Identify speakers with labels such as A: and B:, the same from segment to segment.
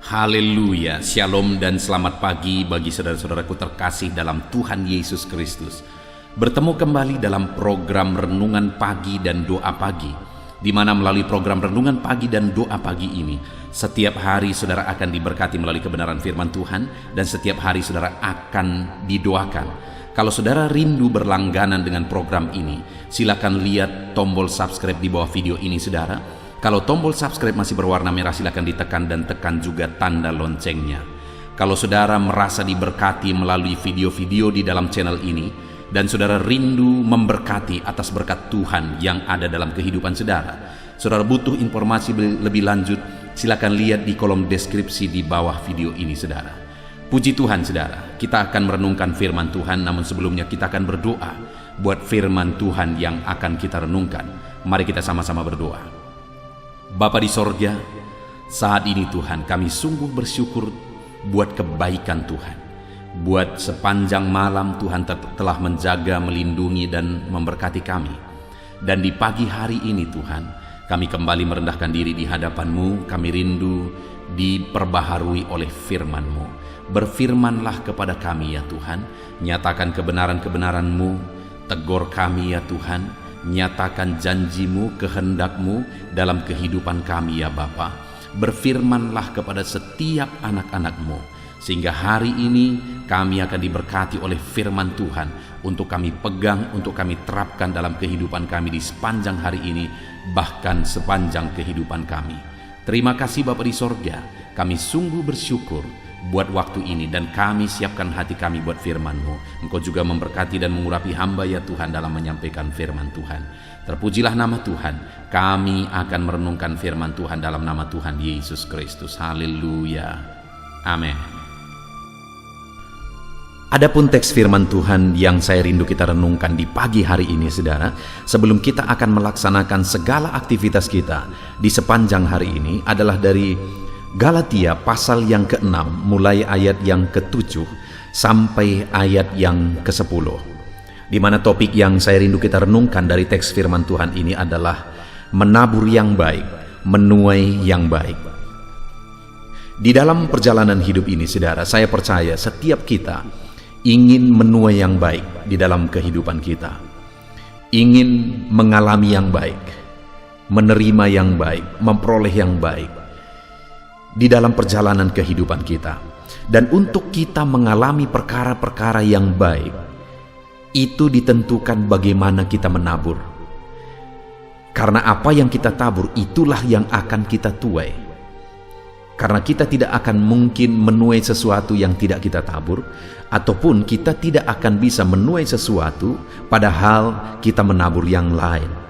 A: Haleluya, shalom dan selamat pagi bagi saudara-saudaraku terkasih dalam Tuhan Yesus Kristus. Bertemu kembali dalam program Renungan Pagi dan Doa Pagi, di mana melalui program Renungan Pagi dan Doa Pagi ini, setiap hari saudara akan diberkati melalui kebenaran firman Tuhan, dan setiap hari saudara akan didoakan. Kalau saudara rindu berlangganan dengan program ini, silakan lihat tombol subscribe di bawah video ini saudara. Kalau tombol subscribe masih berwarna merah, silakan ditekan dan tekan juga tanda loncengnya. Kalau saudara merasa diberkati melalui video-video di dalam channel ini, dan saudara rindu memberkati atas berkat Tuhan yang ada dalam kehidupan saudara butuh informasi lebih lanjut, silakan lihat di kolom deskripsi di bawah video ini saudara. Puji Tuhan saudara, kita akan merenungkan firman Tuhan, namun sebelumnya kita akan berdoa buat firman Tuhan yang akan kita renungkan. Mari kita sama-sama berdoa. Bapa di sorga, saat ini Tuhan kami sungguh bersyukur buat kebaikan Tuhan. Buat sepanjang malam Tuhan telah menjaga, melindungi dan memberkati kami. Dan di pagi hari ini Tuhan, kami kembali merendahkan diri di hadapan-Mu. Kami rindu diperbaharui oleh firman-Mu. Berfirmanlah kepada kami ya Tuhan, nyatakan kebenaran-kebenaran-Mu, tegur kami ya Tuhan, nyatakan janji-Mu, kehendak-Mu dalam kehidupan kami ya Bapa. Berfirmanlah kepada setiap anak-anak-Mu, sehingga hari ini kami akan diberkati oleh firman Tuhan untuk kami pegang, untuk kami terapkan dalam kehidupan kami di sepanjang hari ini, bahkan sepanjang kehidupan kami. Terima kasih Bapa di sorga, kami sungguh bersyukur buat waktu ini, dan kami siapkan hati kami buat firman-Mu. Engkau juga memberkati dan mengurapi hamba ya Tuhan dalam menyampaikan firman Tuhan. Terpujilah nama Tuhan. Kami akan merenungkan firman Tuhan dalam nama Tuhan Yesus Kristus. Haleluya. Amin. Adapun teks firman Tuhan yang saya rindu kita renungkan di pagi hari ini saudara, sebelum kita akan melaksanakan segala aktivitas kita di sepanjang hari ini, adalah dari Galatia pasal yang ke-6 mulai ayat yang ke-7 sampai ayat yang ke-10, di mana topik yang saya rindu kita renungkan dari teks firman Tuhan ini adalah menabur yang baik, menuai yang baik. Di dalam perjalanan hidup ini saudara, saya percaya setiap kita ingin menuai yang baik di dalam kehidupan kita, ingin mengalami yang baik, menerima yang baik, memperoleh yang baik di dalam perjalanan kehidupan kita. Dan untuk kita mengalami perkara-perkara yang baik, itu ditentukan bagaimana kita menabur. Karena apa yang kita tabur, itulah yang akan kita tuai. Karena kita tidak akan mungkin menuai sesuatu yang tidak kita tabur, ataupun kita tidak akan bisa menuai sesuatu padahal kita menabur yang lain.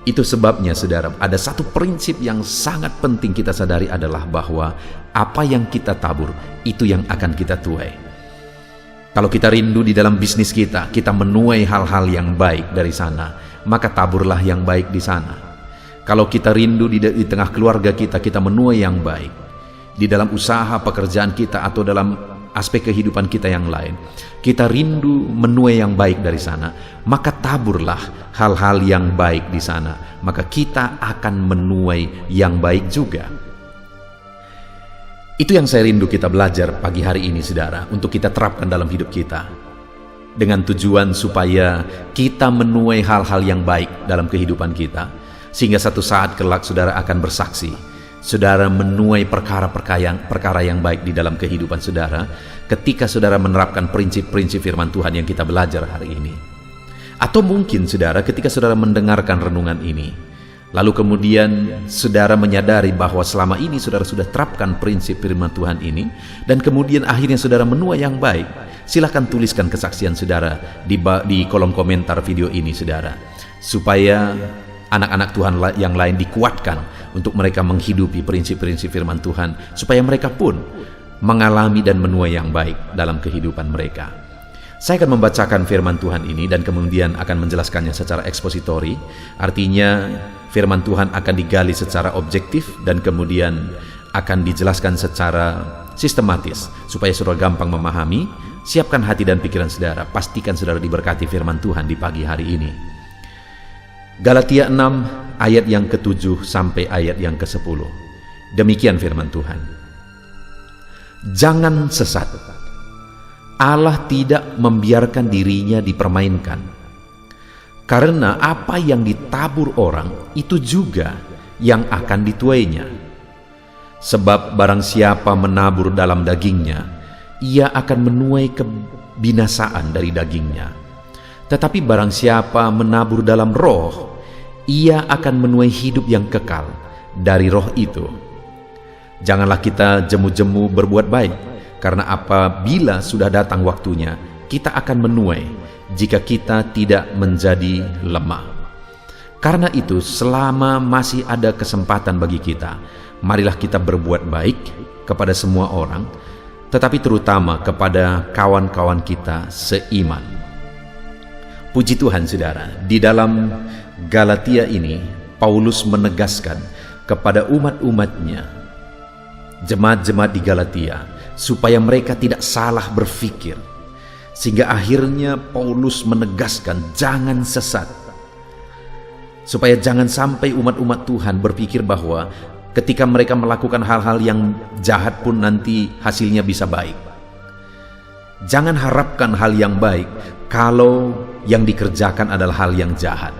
A: Itu sebabnya saudara, ada satu prinsip yang sangat penting kita sadari, adalah bahwa apa yang kita tabur, itu yang akan kita tuai. Kalau kita rindu di dalam bisnis kita, kita menuai hal-hal yang baik dari sana, maka taburlah yang baik di sana. Kalau kita rindu di tengah keluarga kita, kita menuai yang baik. Di dalam usaha pekerjaan kita atau dalam aspek kehidupan kita yang lain, kita rindu menuai yang baik dari sana, maka taburlah hal-hal yang baik di sana, maka kita akan menuai yang baik juga. Itu yang saya rindu kita belajar pagi hari ini saudara, untuk kita terapkan dalam hidup kita, dengan tujuan supaya kita menuai hal-hal yang baik dalam kehidupan kita, sehingga satu saat kelak saudara akan bersaksi, saudara menuai perkara yang baik di dalam kehidupan saudara, ketika saudara menerapkan prinsip-prinsip firman Tuhan yang kita belajar hari ini. Atau mungkin saudara, ketika saudara mendengarkan renungan ini, lalu kemudian saudara menyadari bahwa selama ini saudara sudah terapkan prinsip firman Tuhan ini, dan kemudian akhirnya saudara menuai yang baik, silakan tuliskan kesaksian saudara di kolom komentar video ini saudara, supaya anak-anak Tuhan yang lain dikuatkan untuk mereka menghidupi prinsip-prinsip firman Tuhan, supaya mereka pun mengalami dan menuai yang baik dalam kehidupan mereka. Saya akan membacakan firman Tuhan ini dan kemudian akan menjelaskannya secara ekspositori. Artinya firman Tuhan akan digali secara objektif dan kemudian akan dijelaskan secara sistematis supaya saudara gampang memahami. Siapkan hati dan pikiran saudara, pastikan saudara diberkati firman Tuhan di pagi hari ini. Galatia 6 ayat yang ke-7 sampai ayat yang ke-10. Demikian firman Tuhan. Jangan sesat. Allah tidak membiarkan dirinya dipermainkan. Karena apa yang ditabur orang itu juga yang akan dituainya. Sebab barang siapa menabur dalam dagingnya, ia akan menuai kebinasaan dari dagingnya. Tetapi barang siapa menabur dalam roh, ia akan menuai hidup yang kekal dari roh itu. Janganlah kita jemu-jemu berbuat baik, karena apabila sudah datang waktunya, kita akan menuai jika kita tidak menjadi lemah. Karena itu, selama masih ada kesempatan bagi kita, marilah kita berbuat baik kepada semua orang, tetapi terutama kepada kawan-kawan kita seiman. Puji Tuhan, saudara, di dalam Galatia ini, Paulus menegaskan kepada umat-umatnya, jemaat-jemaat di Galatia, supaya mereka tidak salah berpikir. Sehingga akhirnya Paulus menegaskan, jangan sesat. Supaya jangan sampai umat-umat Tuhan berpikir bahwa ketika mereka melakukan hal-hal yang jahat pun nanti hasilnya bisa baik. Jangan harapkan hal yang baik kalau yang dikerjakan adalah hal yang jahat.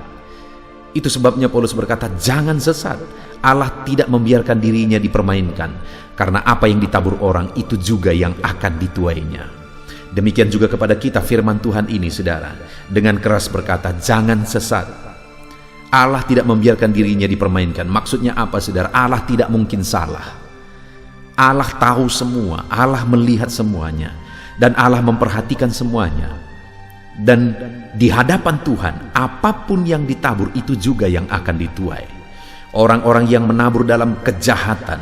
A: Itu sebabnya Paulus berkata, jangan sesat. Allah tidak membiarkan dirinya dipermainkan, karena apa yang ditabur orang itu juga yang akan dituainya. Demikian juga kepada kita firman Tuhan ini, saudara, dengan keras berkata, jangan sesat. Allah tidak membiarkan dirinya dipermainkan. Maksudnya apa, saudara? Allah tidak mungkin salah. Allah tahu semua, Allah melihat semuanya, dan Allah memperhatikan semuanya. Dan di hadapan Tuhan, apapun yang ditabur itu juga yang akan dituai. Orang-orang yang menabur dalam kejahatan,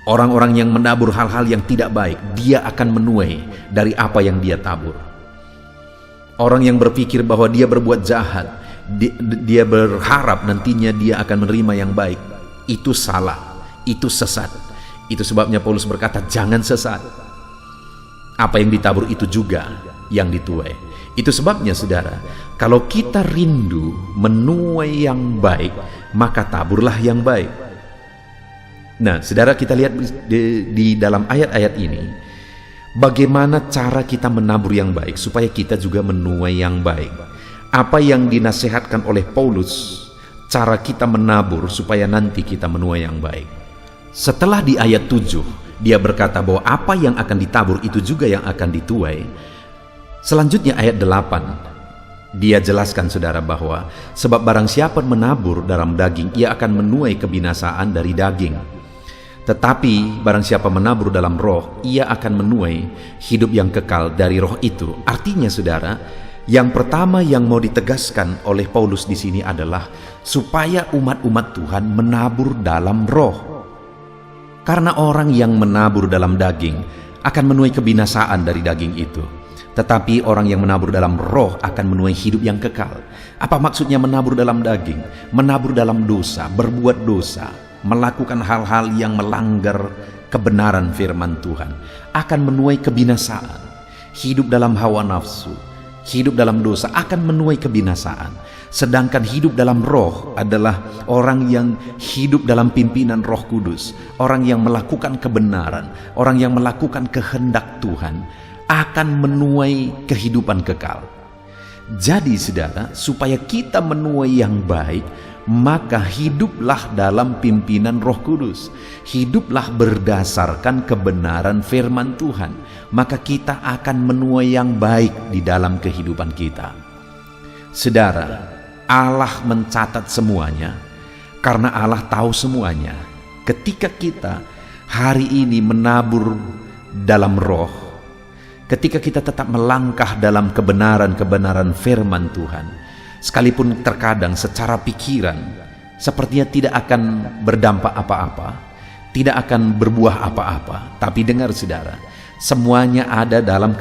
A: orang-orang yang menabur hal-hal yang tidak baik, dia akan menuai dari apa yang dia tabur. Orang yang berpikir bahwa dia berbuat jahat, dia berharap nantinya dia akan menerima yang baik, itu salah, itu sesat. Itu sebabnya Paulus berkata, jangan sesat. Apa yang ditabur itu juga yang dituai. Itu sebabnya, saudara, kalau kita rindu menuai yang baik, maka taburlah yang baik. Nah, saudara, kita lihat di dalam ayat-ayat ini, bagaimana cara kita menabur yang baik supaya kita juga menuai yang baik. Apa yang dinasihatkan oleh Paulus, cara kita menabur supaya nanti kita menuai yang baik. Setelah di ayat 7, dia berkata bahwa apa yang akan ditabur itu juga yang akan dituai. Selanjutnya ayat 8, dia jelaskan, saudara, bahwa sebab barang siapa menabur dalam daging, ia akan menuai kebinasaan dari daging. Tetapi barang siapa menabur dalam roh, ia akan menuai hidup yang kekal dari roh itu. Artinya, saudara, yang pertama yang mau ditegaskan oleh Paulus di sini adalah supaya umat-umat Tuhan menabur dalam roh. Karena orang yang menabur dalam daging akan menuai kebinasaan dari daging itu. Tetapi orang yang menabur dalam roh akan menuai hidup yang kekal. Apa maksudnya menabur dalam daging? Menabur dalam dosa, berbuat dosa, melakukan hal-hal yang melanggar kebenaran firman Tuhan, akan menuai kebinasaan. Hidup dalam hawa nafsu, hidup dalam dosa akan menuai kebinasaan. Sedangkan hidup dalam roh adalah orang yang hidup dalam pimpinan Roh Kudus, orang yang melakukan kebenaran, orang yang melakukan kehendak Tuhan, akan menuai kehidupan kekal. Jadi, saudara, supaya kita menuai yang baik, maka hiduplah dalam pimpinan Roh Kudus. Hiduplah berdasarkan kebenaran firman Tuhan. Maka kita akan menuai yang baik di dalam kehidupan kita. Saudara, Allah mencatat semuanya karena Allah tahu semuanya. Ketika kita hari ini menabur dalam roh, ketika kita tetap melangkah dalam kebenaran-kebenaran firman Tuhan, sekalipun terkadang secara pikiran sepertinya tidak akan berdampak apa-apa, tidak akan berbuah apa-apa. Tapi dengar, saudara, semuanya ada dalam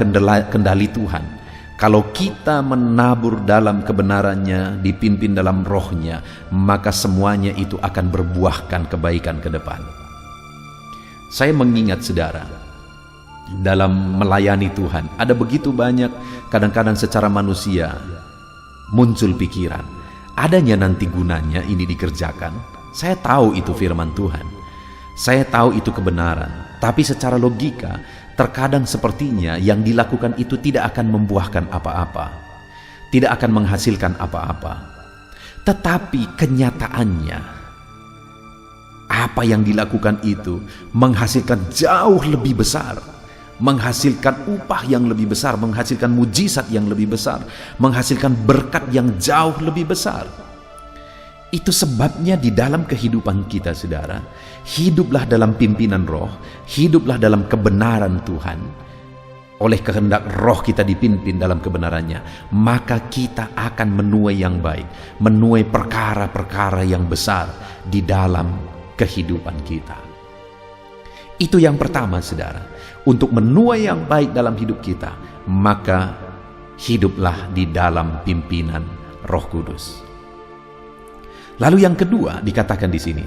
A: kendali Tuhan. Kalau kita menabur dalam kebenarannya, dipimpin dalam rohnya, maka semuanya itu akan berbuahkan kebaikan ke depan. Saya mengingat, saudara, dalam melayani Tuhan, ada begitu banyak kadang-kadang secara manusia muncul pikiran, adanya nanti gunanya ini dikerjakan. Saya tahu itu firman Tuhan, saya tahu itu kebenaran, Tetapi secara logika, terkadang sepertinya yang dilakukan itu tidak akan membuahkan apa-apa, tidak akan menghasilkan apa-apa. Tetapi kenyataannya, apa yang dilakukan itu menghasilkan jauh lebih besar, menghasilkan upah yang lebih besar, menghasilkan mujizat yang lebih besar, menghasilkan berkat yang jauh lebih besar. Itu sebabnya di dalam kehidupan kita, saudara, hiduplah dalam pimpinan Roh, hiduplah dalam kebenaran Tuhan. Oleh kehendak Roh kita dipimpin dalam kebenarannya, maka kita akan menuai yang baik, menuai perkara-perkara yang besar di dalam kehidupan kita. Itu yang pertama, saudara. Untuk menuai yang baik dalam hidup kita, maka hiduplah di dalam pimpinan Roh Kudus. Lalu yang kedua dikatakan di sini,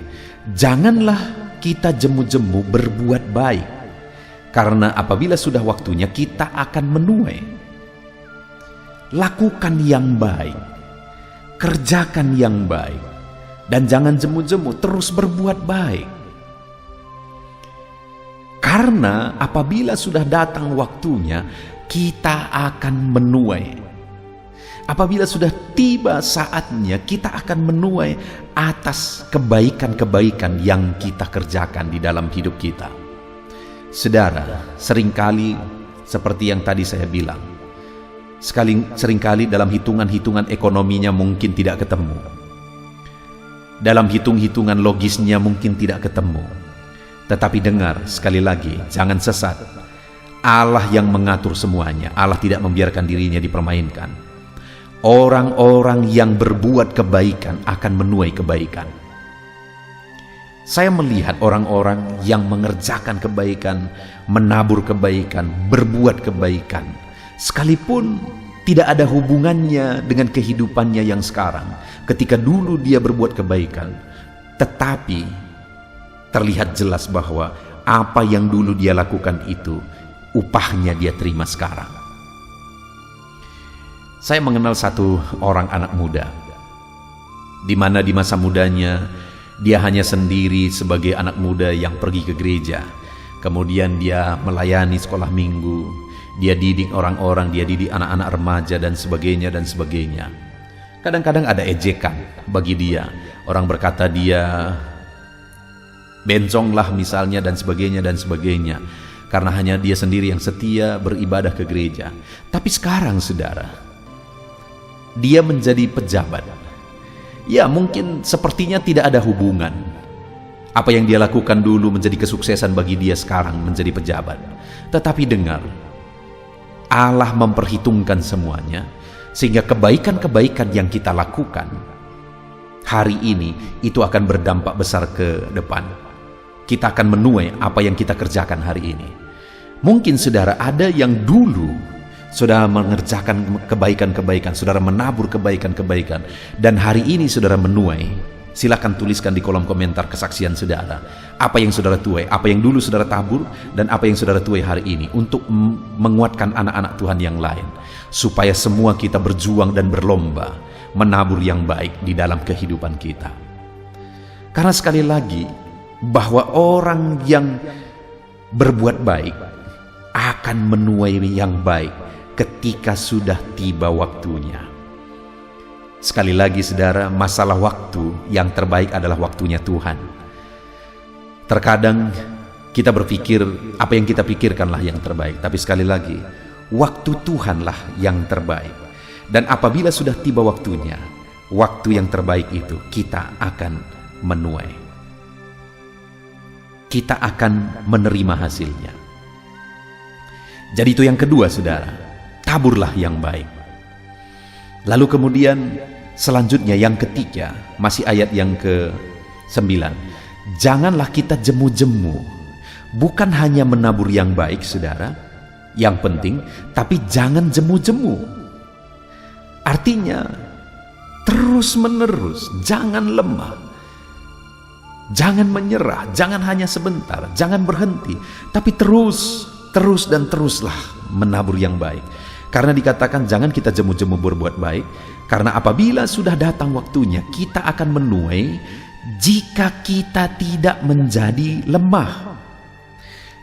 A: janganlah kita jemu-jemu berbuat baik, karena apabila sudah waktunya kita akan menuai. Lakukan yang baik, kerjakan yang baik, dan jangan jemu-jemu, terus berbuat baik. Karena apabila sudah datang waktunya, kita akan menuai. Apabila sudah tiba saatnya, kita akan menuai atas kebaikan-kebaikan yang kita kerjakan di dalam hidup kita. Saudara, seringkali seperti yang tadi saya bilang, seringkali dalam hitungan-hitungan ekonominya mungkin tidak ketemu, dalam hitung-hitungan logisnya mungkin tidak ketemu. Tetapi dengar sekali lagi, jangan sesat. Allah yang mengatur semuanya. Allah tidak membiarkan dirinya dipermainkan. Orang-orang yang berbuat kebaikan akan menuai kebaikan. Saya melihat orang-orang yang mengerjakan kebaikan, menabur kebaikan, berbuat kebaikan, sekalipun tidak ada hubungannya dengan kehidupannya yang sekarang. Ketika dulu dia berbuat kebaikan, tetapi terlihat jelas bahwa apa yang dulu dia lakukan itu, upahnya dia terima sekarang. Saya mengenal satu orang anak muda, di mana di masa mudanya dia hanya sendiri sebagai anak muda yang pergi ke gereja. Kemudian dia melayani sekolah minggu, dia didik orang-orang, dia didik anak-anak remaja dan sebagainya dan sebagainya. Kadang-kadang ada ejekan bagi dia. Orang berkata dia bencong lah misalnya dan sebagainya dan sebagainya, karena hanya dia sendiri yang setia beribadah ke gereja. Tapi sekarang, saudara, dia menjadi pejabat. Ya, mungkin sepertinya tidak ada hubungan. Apa yang dia lakukan dulu menjadi kesuksesan bagi dia sekarang menjadi pejabat. Tetapi dengar, Allah memperhitungkan semuanya, sehingga kebaikan-kebaikan yang kita lakukan hari ini itu akan berdampak besar ke depan. Kita akan menuai apa yang kita kerjakan hari ini. Mungkin saudara ada yang dulu saudara mengerjakan kebaikan-kebaikan, saudara menabur kebaikan-kebaikan, dan hari ini saudara menuai. Silakan tuliskan di kolom komentar kesaksian saudara. Apa yang saudara tuai, apa yang dulu saudara tabur, dan apa yang saudara tuai hari ini, untuk menguatkan anak-anak Tuhan yang lain. Supaya semua kita berjuang dan berlomba menabur yang baik di dalam kehidupan kita. Karena sekali lagi, bahwa orang yang berbuat baik akan menuai yang baik ketika sudah tiba waktunya. Sekali lagi saudara, masalah waktu yang terbaik adalah waktunya Tuhan. Terkadang kita berpikir apa yang kita pikirkanlah yang terbaik, tapi sekali lagi waktu Tuhanlah yang terbaik. Dan apabila sudah tiba waktunya, waktu yang terbaik itu kita akan menuai. Kita akan menerima hasilnya. Jadi itu yang kedua, saudara, taburlah yang baik. Lalu kemudian selanjutnya yang ketiga, masih ayat yang ke-9, janganlah kita jemu-jemu. Bukan hanya menabur yang baik, saudara, yang penting, tapi jangan jemu-jemu. Artinya terus menerus, jangan lemah, jangan menyerah, jangan hanya sebentar, jangan berhenti, tapi terus dan teruslah menabur yang baik. Karena dikatakan jangan kita jemu-jemu berbuat baik, karena apabila sudah datang waktunya kita akan menuai jika kita tidak menjadi lemah.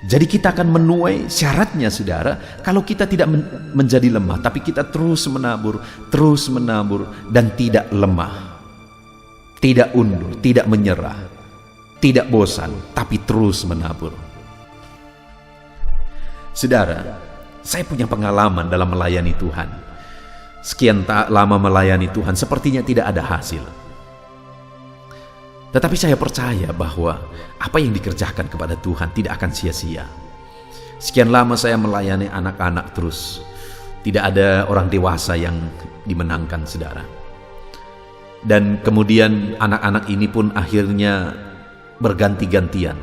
A: Jadi kita akan menuai syaratnya saudara, kalau kita tidak menjadi lemah, tapi kita terus menabur, dan tidak lemah, tidak undur, tidak menyerah, tidak bosan, tapi terus menabur. Saudara, saya punya pengalaman dalam melayani Tuhan. Sekian lama melayani Tuhan, sepertinya tidak ada hasil. Tetapi saya percaya bahwa apa yang dikerjakan kepada Tuhan tidak akan sia-sia. Sekian lama saya melayani anak-anak terus, tidak ada orang dewasa yang dimenangkan saudara. Dan kemudian anak-anak ini pun akhirnya berganti-gantian,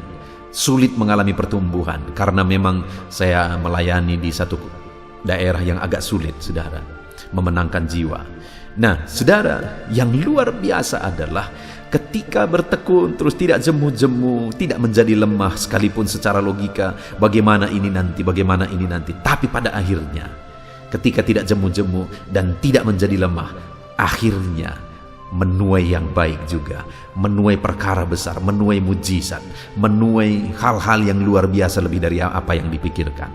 A: sulit mengalami pertumbuhan karena memang saya melayani di satu daerah yang agak sulit saudara, memenangkan jiwa. Nah saudara, yang luar biasa adalah ketika bertekun terus tidak jemu-jemu, tidak menjadi lemah sekalipun secara logika bagaimana ini nanti, tapi pada akhirnya ketika tidak jemu-jemu dan tidak menjadi lemah, akhirnya menuai yang baik juga, menuai perkara besar, menuai mujizat, menuai hal-hal yang luar biasa lebih dari apa yang dipikirkan.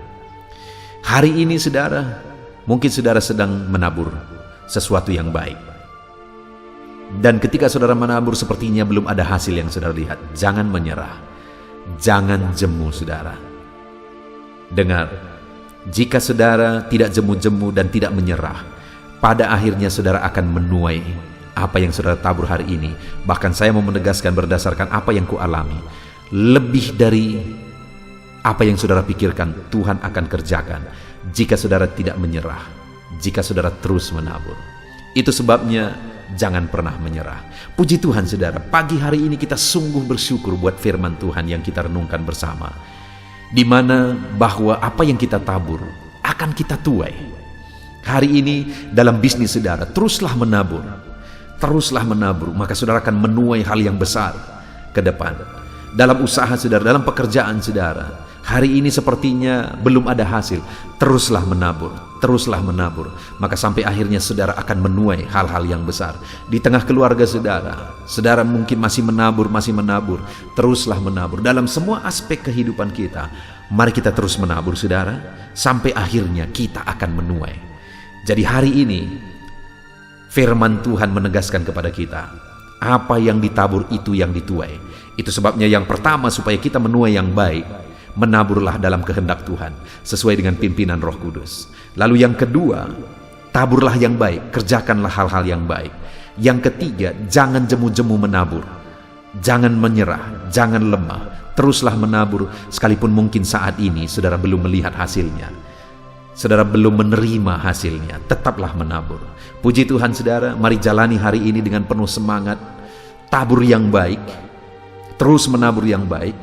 A: Hari ini saudara, mungkin saudara sedang menabur sesuatu yang baik. Dan ketika saudara menabur sepertinya belum ada hasil yang saudara lihat, jangan menyerah, jangan jemu saudara. Dengar, jika saudara tidak jemu-jemu dan tidak menyerah, pada akhirnya saudara akan menuai apa yang saudara tabur hari ini. Bahkan saya mau menegaskan berdasarkan apa yang kualami, lebih dari apa yang saudara pikirkan Tuhan akan kerjakan jika saudara tidak menyerah, jika saudara terus menabur. Itu sebabnya jangan pernah menyerah. Puji Tuhan saudara, pagi hari ini kita sungguh bersyukur buat firman Tuhan yang kita renungkan bersama, di mana bahwa apa yang kita tabur akan kita tuai. Hari ini dalam bisnis saudara, teruslah menabur, maka saudara akan menuai hal yang besar ke depan. Dalam usaha saudara, dalam pekerjaan saudara, hari ini sepertinya belum ada hasil, teruslah menabur, maka sampai akhirnya saudara akan menuai hal-hal yang besar. Di tengah keluarga saudara mungkin masih menabur, teruslah menabur. Dalam semua aspek kehidupan kita, mari kita terus menabur saudara, sampai akhirnya kita akan menuai. Jadi hari ini, firman Tuhan menegaskan kepada kita, apa yang ditabur itu yang dituai. Itu sebabnya yang pertama, supaya kita menuai yang baik, menaburlah dalam kehendak Tuhan sesuai dengan pimpinan Roh Kudus. Lalu yang kedua, taburlah yang baik, kerjakanlah hal-hal yang baik. Yang ketiga, jangan jemu-jemu menabur, jangan menyerah, jangan lemah, teruslah menabur sekalipun mungkin saat ini saudara belum melihat hasilnya, saudara belum menerima hasilnya, tetaplah menabur. Puji Tuhan saudara, mari jalani hari ini dengan penuh semangat, tabur yang baik, terus menabur yang baik.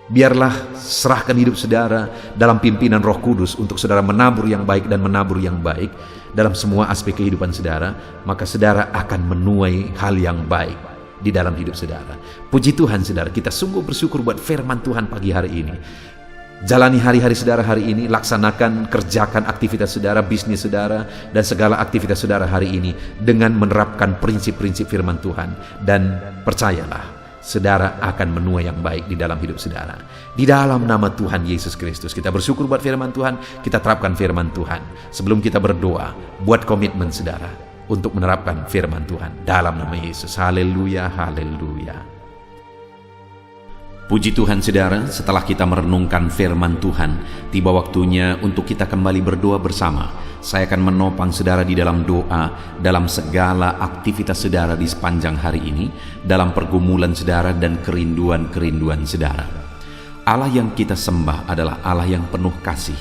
A: Biarlah serahkan hidup saudara dalam pimpinan Roh Kudus untuk saudara menabur yang baik dan menabur yang baik dalam semua aspek kehidupan saudara, maka saudara akan menuai hal yang baik di dalam hidup saudara. Puji Tuhan saudara, kita sungguh bersyukur buat firman Tuhan pagi hari ini. Jalani hari-hari saudara hari ini, laksanakan, kerjakan aktivitas saudara, bisnis saudara, dan segala aktivitas saudara hari ini dengan menerapkan prinsip-prinsip firman Tuhan. Dan percayalah, saudara akan menuai yang baik di dalam hidup saudara. Di dalam nama Tuhan Yesus Kristus, kita bersyukur buat firman Tuhan, kita terapkan firman Tuhan. Sebelum kita berdoa, buat komitmen saudara untuk menerapkan firman Tuhan dalam nama Yesus. Haleluya, haleluya. Puji Tuhan saudara, setelah kita merenungkan firman Tuhan, tiba waktunya untuk kita kembali berdoa bersama. Saya akan menopang saudara di dalam doa, dalam segala aktivitas saudara di sepanjang hari ini, dalam pergumulan saudara dan kerinduan-kerinduan saudara. Allah yang kita sembah adalah Allah yang penuh kasih.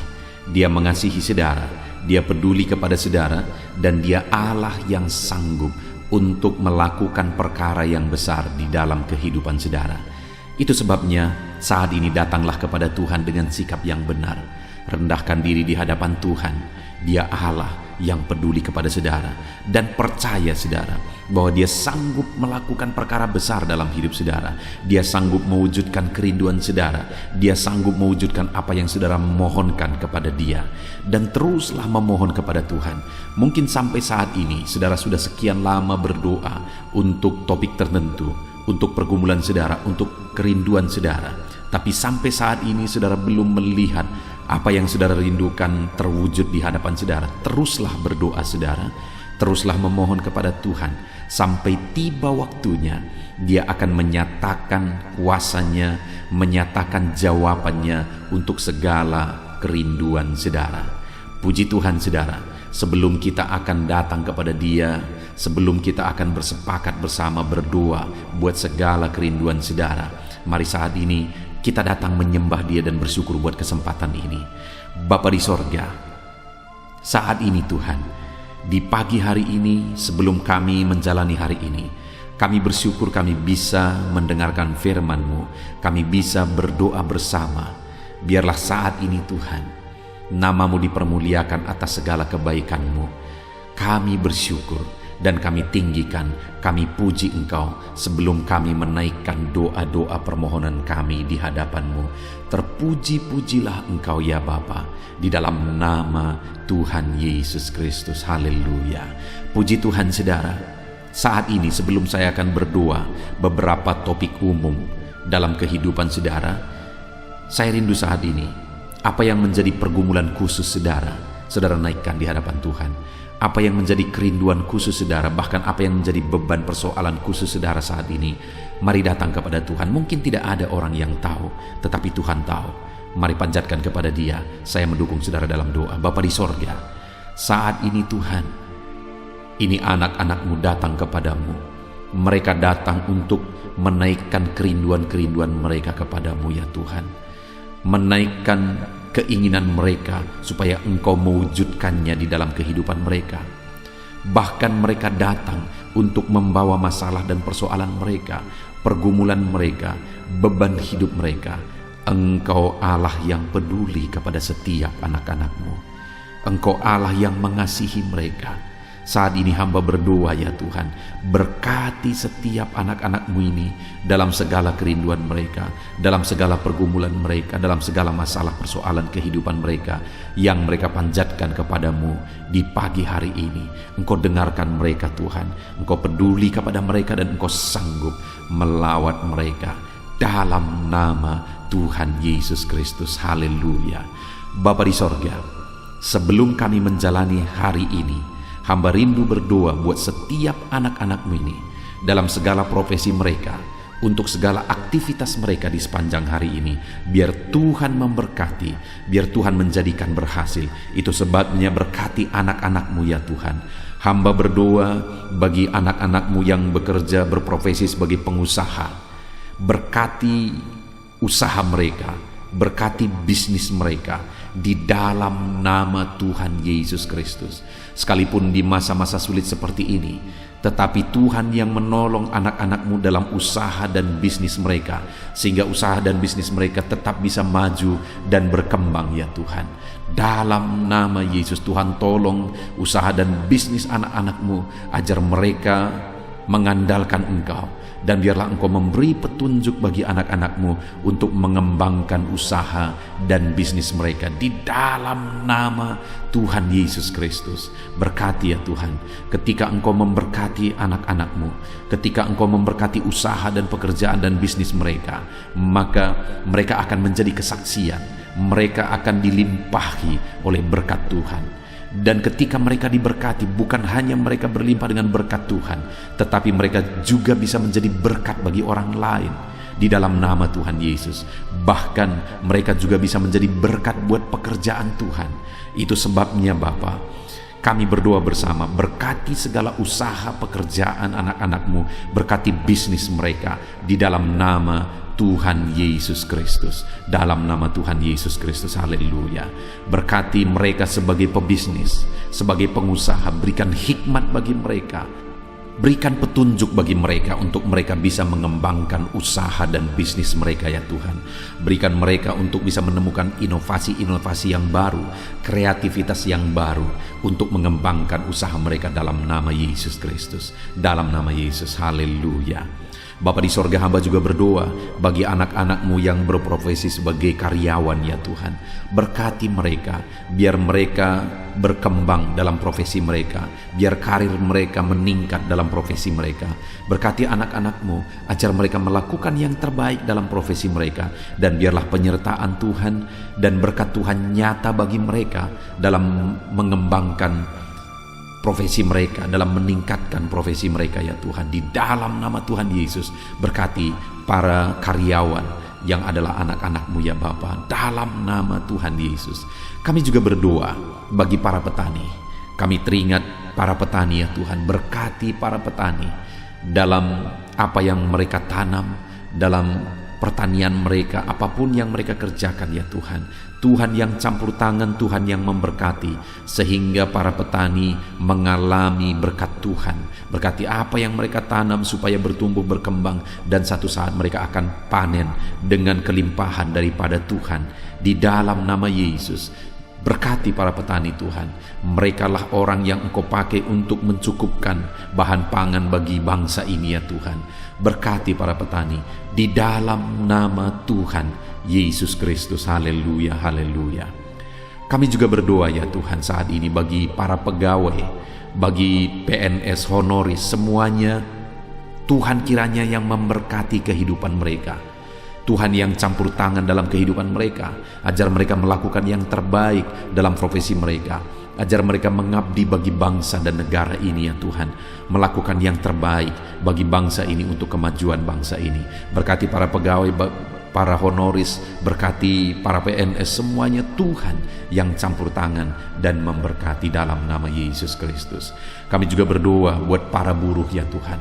A: Dia mengasihi saudara, Dia peduli kepada saudara, dan Dia Allah yang sanggup untuk melakukan perkara yang besar di dalam kehidupan saudara. Itu sebabnya saat ini datanglah kepada Tuhan dengan sikap yang benar. Rendahkan diri di hadapan Tuhan. Dia Allah yang peduli kepada saudara. Dan percaya saudara bahwa Dia sanggup melakukan perkara besar dalam hidup saudara. Dia sanggup mewujudkan kerinduan saudara. Dia sanggup mewujudkan apa yang saudara mohonkan kepada Dia. Dan teruslah memohon kepada Tuhan. Mungkin sampai saat ini saudara sudah sekian lama berdoa untuk topik tertentu, untuk pergumulan saudara, untuk kerinduan saudara. Tapi sampai saat ini saudara belum melihat apa yang saudara rindukan terwujud di hadapan saudara. Teruslah berdoa saudara, teruslah memohon kepada Tuhan. Sampai tiba waktunya, Dia akan menyatakan kuasanya, menyatakan jawabannya untuk segala kerinduan saudara. Puji Tuhan saudara, sebelum kita akan datang kepada Dia, sebelum kita akan bersepakat bersama berdoa buat segala kerinduan saudara, mari saat ini kita datang menyembah Dia dan bersyukur buat kesempatan ini. Bapa di sorga, saat ini Tuhan, di pagi hari ini sebelum kami menjalani hari ini, kami bersyukur kami bisa mendengarkan firman-Mu, kami bisa berdoa bersama. Biarlah saat ini Tuhan, nama-Mu dipermuliakan atas segala kebaikan-Mu. Kami bersyukur dan kami tinggikan, kami puji Engkau sebelum kami menaikkan doa-doa permohonan kami di hadapan-Mu. Terpuji-pujilah Engkau ya Bapa, di dalam nama Tuhan Yesus Kristus. Haleluya. Puji Tuhan saudara. Saat ini sebelum saya akan berdoa beberapa topik umum dalam kehidupan saudara, saya rindu saat ini apa yang menjadi pergumulan khusus saudara naikkan di hadapan Tuhan. Apa yang menjadi kerinduan khusus saudara, bahkan apa yang menjadi beban persoalan khusus saudara saat ini, mari datang kepada Tuhan. Mungkin tidak ada orang yang tahu, tetapi Tuhan tahu. Mari panjatkan kepada Dia. Saya mendukung saudara dalam doa. Bapa di sorga, saat ini Tuhan, ini anak-anak-Mu datang kepadamu. Mereka datang untuk menaikkan kerinduan-kerinduan mereka kepadamu ya Tuhan. Menaikkan keinginan mereka supaya Engkau mewujudkannya di dalam kehidupan mereka. Bahkan mereka datang untuk membawa masalah dan persoalan mereka, pergumulan mereka, beban hidup mereka. Engkau Allah yang peduli kepada setiap anak-anak-Mu. Engkau Allah yang mengasihi mereka. Saat ini hamba berdoa ya Tuhan, berkati setiap anak-anak-Mu ini dalam segala kerinduan mereka, dalam segala pergumulan mereka, dalam segala masalah persoalan kehidupan mereka yang mereka panjatkan kepadamu di pagi hari ini. Engkau dengarkan mereka Tuhan, Engkau peduli kepada mereka dan Engkau sanggup melawat mereka dalam nama Tuhan Yesus Kristus. Haleluya. Bapa di sorga, sebelum kami menjalani hari ini, hamba rindu berdoa buat setiap anak-anak-Mu ini dalam segala profesi mereka, untuk segala aktivitas mereka di sepanjang hari ini. Biar Tuhan memberkati, biar Tuhan menjadikan berhasil. Itu sebabnya berkati anak-anak-Mu ya Tuhan. Hamba berdoa bagi anak-anak-Mu yang bekerja berprofesi sebagai pengusaha. Berkati usaha mereka, berkati bisnis mereka di dalam nama Tuhan Yesus Kristus. Sekalipun di masa-masa sulit seperti ini, tetapi Tuhan yang menolong anak-anak-Mu dalam usaha dan bisnis mereka, sehingga usaha dan bisnis mereka tetap bisa maju dan berkembang ya Tuhan. Dalam nama Yesus, Tuhan tolong usaha dan bisnis anak-anak-Mu, ajar mereka mengandalkan Engkau. Dan biarlah Engkau memberi petunjuk bagi anak-anak-Mu untuk mengembangkan usaha dan bisnis mereka di dalam nama Tuhan Yesus Kristus. Berkati ya Tuhan, ketika Engkau memberkati anak-anak-Mu, ketika Engkau memberkati usaha dan pekerjaan dan bisnis mereka, maka mereka akan menjadi kesaksian, mereka akan dilimpahi oleh berkat Tuhan. Dan ketika mereka diberkati, bukan hanya mereka berlimpah dengan berkat Tuhan, tetapi mereka juga bisa menjadi berkat bagi orang lain di dalam nama Tuhan Yesus. Bahkan mereka juga bisa menjadi berkat buat pekerjaan Tuhan. Itu sebabnya Bapa, kami berdoa bersama, berkati segala usaha pekerjaan anak-anak-Mu, berkati bisnis mereka di dalam nama Tuhan Yesus Kristus. Dalam nama Tuhan Yesus Kristus. Haleluya. Berkati mereka sebagai pebisnis, sebagai pengusaha. Berikan hikmat bagi mereka, berikan petunjuk bagi mereka untuk mereka bisa mengembangkan usaha dan bisnis mereka ya Tuhan. Berikan mereka untuk bisa menemukan inovasi-inovasi yang baru, kreativitas yang baru untuk mengembangkan usaha mereka dalam nama Yesus Kristus. Dalam nama Yesus. Haleluya. Bapa di sorga, hamba juga berdoa bagi anak-anak-Mu yang berprofesi sebagai karyawan ya Tuhan. Berkati mereka, biar mereka berkembang dalam profesi mereka, biar karir mereka meningkat dalam profesi mereka. Berkati anak-anak-Mu, ajar mereka melakukan yang terbaik dalam profesi mereka, dan biarlah penyertaan Tuhan dan berkat Tuhan nyata bagi mereka dalam mengembangkan profesi mereka, dalam meningkatkan profesi mereka ya Tuhan. Di dalam nama Tuhan Yesus, berkati para karyawan yang adalah anak-anak-Mu ya Bapa, dalam nama Tuhan Yesus. Kami juga berdoa bagi para petani. Kami teringat para petani ya Tuhan. Berkati para petani dalam apa yang mereka tanam, dalam pertanian mereka, apapun yang mereka kerjakan ya Tuhan. Tuhan yang campur tangan, Tuhan yang memberkati, sehingga para petani mengalami berkat Tuhan. Berkati apa yang mereka tanam supaya bertumbuh, berkembang, dan satu saat mereka akan panen dengan kelimpahan daripada Tuhan. Di dalam nama Yesus, berkati para petani Tuhan. Merekalah orang yang Engkau pakai untuk mencukupkan bahan pangan bagi bangsa ini ya Tuhan. Berkati para petani di dalam nama Tuhan Yesus Kristus. Haleluya, haleluya. Kami juga berdoa ya Tuhan saat ini bagi para pegawai, bagi PNS honoris semuanya. Tuhan kiranya yang memberkati kehidupan mereka. Tuhan yang campur tangan dalam kehidupan mereka, ajar mereka melakukan yang terbaik dalam profesi mereka, ajar mereka mengabdi bagi bangsa dan negara ini ya Tuhan, melakukan yang terbaik bagi bangsa ini untuk kemajuan bangsa ini. Berkati para pegawai, para honoris, berkati para PNS semuanya, Tuhan yang campur tangan dan memberkati dalam nama Yesus Kristus. Kami juga berdoa buat para buruh ya Tuhan,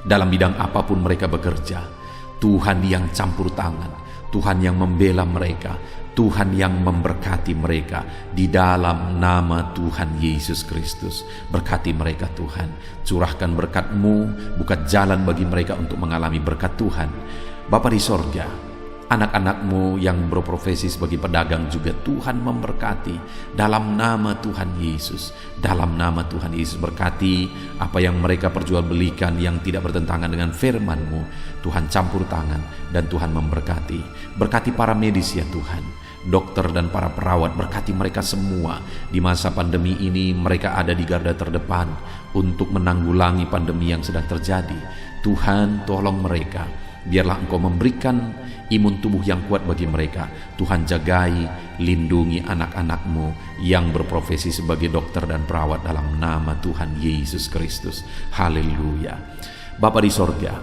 A: dalam bidang apapun mereka bekerja. Tuhan yang campur tangan, Tuhan yang membela mereka, Tuhan yang memberkati mereka di dalam nama Tuhan Yesus Kristus. Berkati mereka Tuhan, curahkan berkat-Mu, buka jalan bagi mereka untuk mengalami berkat Tuhan. Bapa di sorga, anak-anak-Mu yang berprofesi sebagai pedagang juga Tuhan memberkati dalam nama Tuhan Yesus. Dalam nama Tuhan Yesus, berkati apa yang mereka perjualbelikan yang tidak bertentangan dengan firman-Mu. Tuhan campur tangan dan Tuhan memberkati. Berkati para medis ya Tuhan, dokter dan para perawat, berkati mereka semua. Di masa pandemi ini mereka ada di garda terdepan untuk menanggulangi pandemi yang sedang terjadi. Tuhan tolong mereka, biarlah Engkau memberikan imun tubuh yang kuat bagi mereka. Tuhan jagai, lindungi anak-anak-Mu yang berprofesi sebagai dokter dan perawat dalam nama Tuhan Yesus Kristus. Haleluya. Bapa di sorga,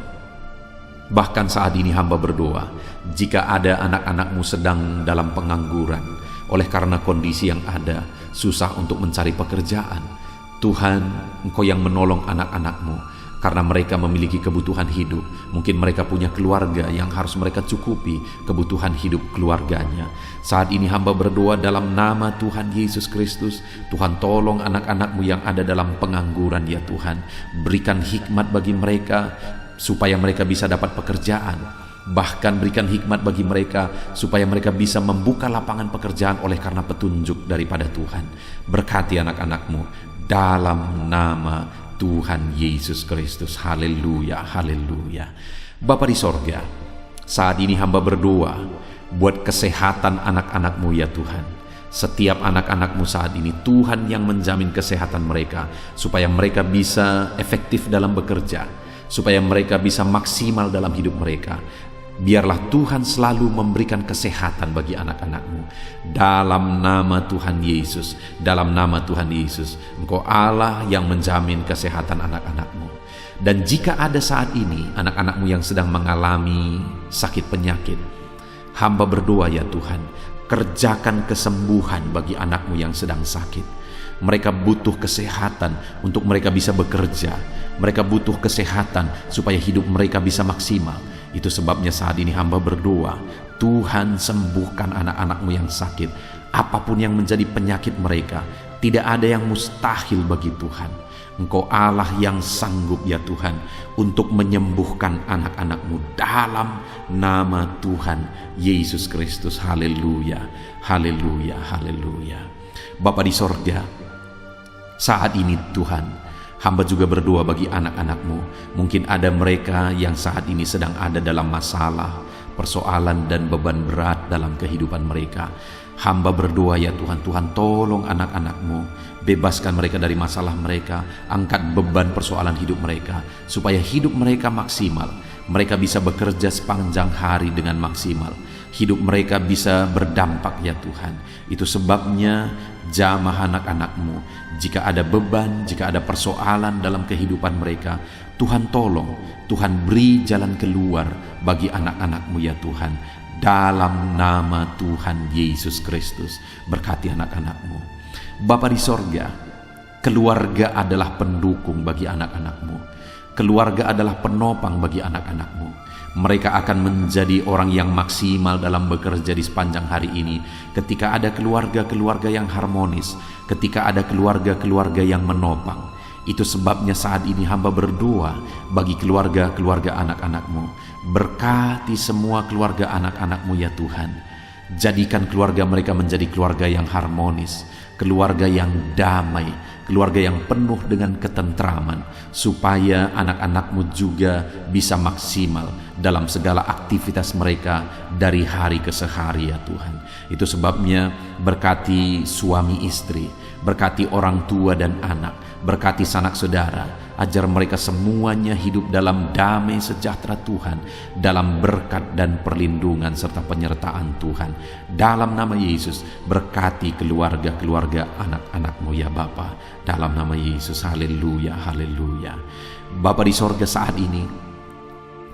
A: bahkan saat ini hamba berdoa, jika ada anak-anak-Mu sedang dalam pengangguran oleh karena kondisi yang ada, susah untuk mencari pekerjaan, Tuhan, Engkau yang menolong anak-anak-Mu. Karena mereka memiliki kebutuhan hidup, mungkin mereka punya keluarga yang harus mereka cukupi kebutuhan hidup keluarganya. Saat ini hamba berdoa dalam nama Tuhan Yesus Kristus, Tuhan tolong anak-anak-Mu yang ada dalam pengangguran ya Tuhan. Berikan hikmat bagi mereka supaya mereka bisa dapat pekerjaan. Bahkan berikan hikmat bagi mereka supaya mereka bisa membuka lapangan pekerjaan oleh karena petunjuk daripada Tuhan. Berkati anak-anak-Mu dalam nama Tuhan Yesus Kristus. Haleluya, haleluya. Bapa di sorga, saat ini hamba berdoa buat kesehatan anak-anak-Mu ya Tuhan. Setiap anak-anak-Mu saat ini, Tuhan yang menjamin kesehatan mereka, supaya mereka bisa efektif dalam bekerja, supaya mereka bisa maksimal dalam hidup mereka. Biarlah Tuhan selalu memberikan kesehatan bagi anak-anak-Mu. Dalam nama Tuhan Yesus, dalam nama Tuhan Yesus, Engkau Allah yang menjamin kesehatan anak-anak-Mu. Dan jika ada saat ini anak-anak-Mu yang sedang mengalami sakit penyakit, hamba berdoa ya Tuhan, kerjakan kesembuhan bagi anak-Mu yang sedang sakit. Mereka butuh kesehatan untuk mereka bisa bekerja. Mereka butuh kesehatan supaya hidup mereka bisa maksimal. Itu sebabnya saat ini hamba berdoa, Tuhan sembuhkan anak-anak-Mu yang sakit. Apapun yang menjadi penyakit mereka, tidak ada yang mustahil bagi Tuhan. Engkau Allah yang sanggup ya Tuhan untuk menyembuhkan anak-anak-Mu dalam nama Tuhan Yesus Kristus. Haleluya, haleluya, haleluya. Bapa di sorga, saat ini Tuhan, Hamba juga berdoa bagi anak-anak-Mu. Mungkin ada mereka yang saat ini sedang ada dalam masalah, persoalan dan beban berat dalam kehidupan mereka. Hamba berdoa ya Tuhan, Tuhan tolong anak-anak-Mu, bebaskan mereka dari masalah mereka, angkat beban persoalan hidup mereka, supaya hidup mereka maksimal. Mereka bisa bekerja sepanjang hari dengan maksimal. Hidup mereka bisa berdampak ya Tuhan. Itu sebabnya jamah anak-anak-Mu. Jika ada beban, jika ada persoalan dalam kehidupan mereka, Tuhan tolong, Tuhan beri jalan keluar bagi anak-anak-Mu ya Tuhan. Dalam nama Tuhan Yesus Kristus, berkati anak-anak-Mu. Bapa di sorga, keluarga adalah pendukung bagi anak-anak-Mu. Keluarga adalah penopang bagi anak-anak-Mu. Mereka akan menjadi orang yang maksimal dalam bekerja di sepanjang hari ini ketika ada keluarga-keluarga yang harmonis, ketika ada keluarga-keluarga yang menopang. Itu sebabnya saat ini hamba berdoa bagi keluarga-keluarga anak-anak-Mu. Berkati semua keluarga anak-anak-Mu ya Tuhan. Jadikan keluarga mereka menjadi keluarga yang harmonis, keluarga yang damai, keluarga yang penuh dengan ketentraman, supaya anak-anak-Mu juga bisa maksimal dalam segala aktivitas mereka dari hari ke sehari ya Tuhan. Itu sebabnya berkati suami istri, berkati orang tua dan anak, berkati sanak saudara, ajar mereka semuanya hidup dalam damai sejahtera Tuhan, dalam berkat dan perlindungan serta penyertaan Tuhan. Dalam nama Yesus, berkati keluarga-keluarga anak-anak-Mu ya Bapa. Dalam nama Yesus, haleluya, haleluya. Bapa di sorga, saat ini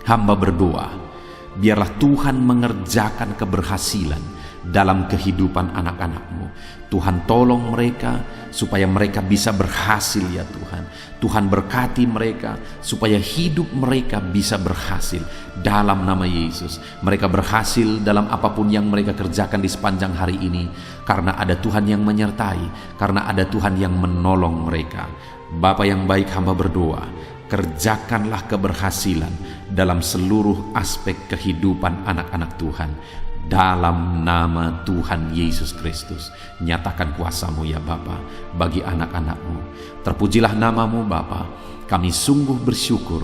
A: hamba berdoa, biarlah Tuhan mengerjakan keberhasilan dalam kehidupan anak-anak-Mu. Tuhan tolong mereka supaya mereka bisa berhasil ya Tuhan. Tuhan berkati mereka supaya hidup mereka bisa berhasil dalam nama Yesus. Mereka berhasil dalam apapun yang mereka kerjakan di sepanjang hari ini, karena ada Tuhan yang menyertai, karena ada Tuhan yang menolong mereka. Bapa yang baik, hamba berdoa, kerjakanlah keberhasilan dalam seluruh aspek kehidupan anak-anak Tuhan. Dalam nama Tuhan Yesus Kristus, nyatakan kuasa-Mu ya Bapa bagi anak-anak-Mu. Terpujilah nama-Mu Bapa. Kami sungguh bersyukur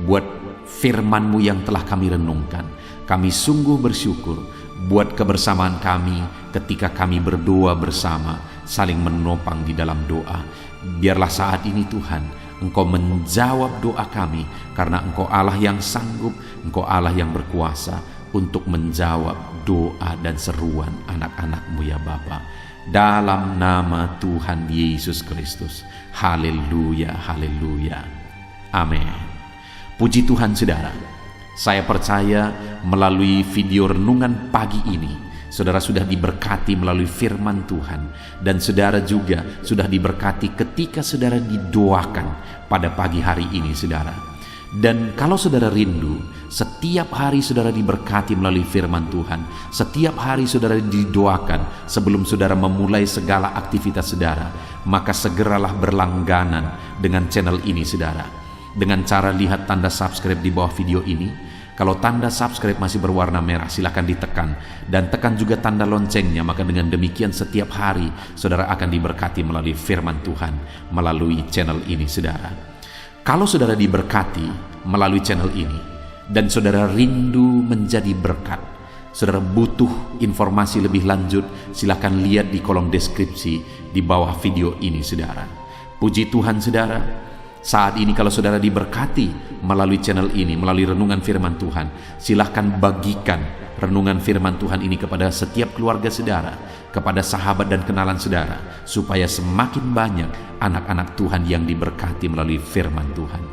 A: buat firman-Mu yang telah kami renungkan. Kami sungguh bersyukur buat kebersamaan kami ketika kami berdoa bersama, saling menopang di dalam doa. Biarlah saat ini Tuhan, Engkau menjawab doa kami, karena Engkau Allah yang sanggup, Engkau Allah yang berkuasa untuk menjawab doa dan seruan anak-anak-Mu ya Bapa. Dalam nama Tuhan Yesus Kristus. Haleluya, haleluya. Amin. Puji Tuhan saudara. Saya percaya melalui video renungan pagi ini, saudara sudah diberkati melalui firman Tuhan. Dan saudara juga sudah diberkati ketika saudara didoakan pada pagi hari ini saudara. Dan kalau saudara rindu, setiap hari saudara diberkati melalui firman Tuhan. Setiap hari saudara didoakan sebelum saudara memulai segala aktivitas saudara. Maka segeralah berlangganan dengan channel ini saudara. Dengan cara lihat tanda subscribe di bawah video ini. Kalau tanda subscribe masih berwarna merah, silakan ditekan. Dan tekan juga tanda loncengnya, maka dengan demikian setiap hari saudara akan diberkati melalui firman Tuhan, melalui channel ini saudara. Kalau saudara diberkati melalui channel ini dan saudara rindu menjadi berkat, saudara butuh informasi lebih lanjut, silakan lihat di kolom deskripsi di bawah video ini saudara. Puji Tuhan saudara, saat ini kalau saudara diberkati melalui channel ini, melalui renungan firman Tuhan, silakan bagikan renungan firman Tuhan ini kepada setiap keluarga saudara, kepada sahabat dan kenalan saudara, supaya semakin banyak anak-anak Tuhan yang diberkati melalui firman Tuhan.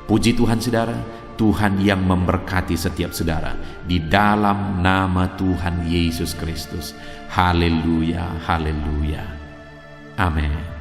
A: Puji Tuhan saudara, Tuhan yang memberkati setiap saudara di dalam nama Tuhan Yesus Kristus. Haleluya, haleluya. Amin.